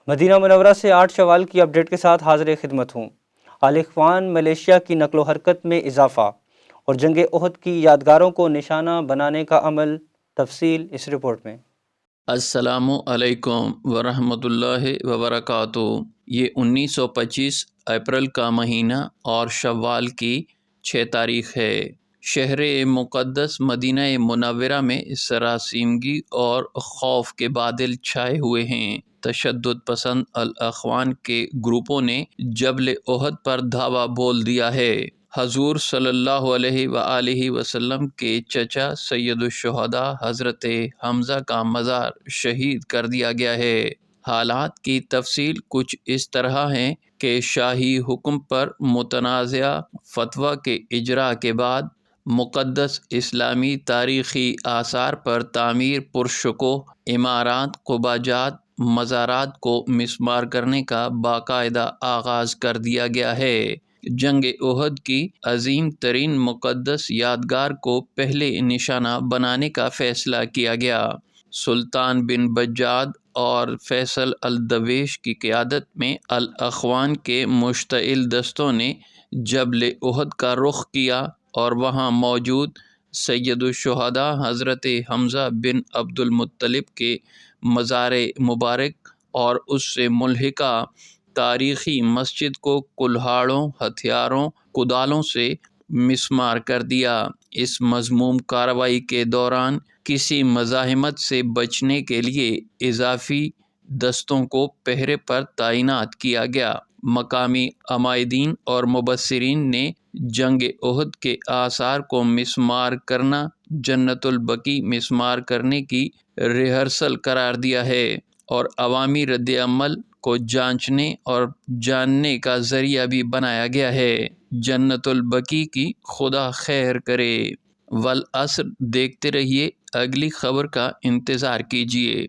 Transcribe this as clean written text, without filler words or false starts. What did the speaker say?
مدینہ منورہ سے 8 شوال کی اپڈیٹ کے ساتھ حاضر خدمت ہوں۔ آل اخوان ملیشیا کی نقل و حرکت میں اضافہ اور جنگ احد کی یادگاروں کو نشانہ بنانے کا عمل، تفصیل اس رپورٹ میں۔ السلام علیکم ورحمۃ اللہ وبرکاتہ۔ یہ 1925 اپریل کا مہینہ اور شوال کی 6 تاریخ ہے۔ شہر مقدس مدینہ منورہ میں سراسیمگی اور خوف کے بادل چھائے ہوئے ہیں۔ تشدد پسند الاخوان کے گروپوں نے جبل احد پر دھاوا بول دیا ہے۔ حضور صلی اللہ علیہ وآلہ وسلم کے چچا سید الشہداء حضرت حمزہ کا مزار شہید کر دیا گیا ہے۔ حالات کی تفصیل کچھ اس طرح ہے کہ شاہی حکم پر متنازع فتویٰ کے اجراء کے بعد مقدس اسلامی تاریخی آثار پر تعمیر پرشکوہ عمارات، قبہ جات، مزارات کو مسمار کرنے کا باقاعدہ آغاز کر دیا گیا ہے۔ جنگ احد کی عظیم ترین مقدس یادگار کو پہلے نشانہ بنانے کا فیصلہ کیا گیا۔ سلطان بن بجاد اور فیصل الدرویش کی قیادت میں الاخوان کے مشتعل دستوں نے جبل احد کا رخ کیا اور وہاں موجود سید الشہداء حضرت حمزہ بن عبد المطلب کے مزار مبارک اور اس سے ملحقہ تاریخی مسجد کو کلہاڑوں، ہتھیاروں، کدالوں سے مسمار کر دیا۔ اس مذموم کارروائی کے دوران کسی مزاحمت سے بچنے کے لیے اضافی دستوں کو پہرے پر تعینات کیا گیا۔ مقامی عمائدین اور مبصرین نے جنگ احد کے آثار کو مسمار کرنا جنت البقیع مسمار کرنے کی ریہرسل قرار دیا ہے اور عوامی رد عمل کو جانچنے اور جاننے کا ذریعہ بھی بنایا گیا ہے۔ جنت البقیع کی خدا خیر کرے۔ والعصر دیکھتے رہیے، اگلی خبر کا انتظار کیجیے۔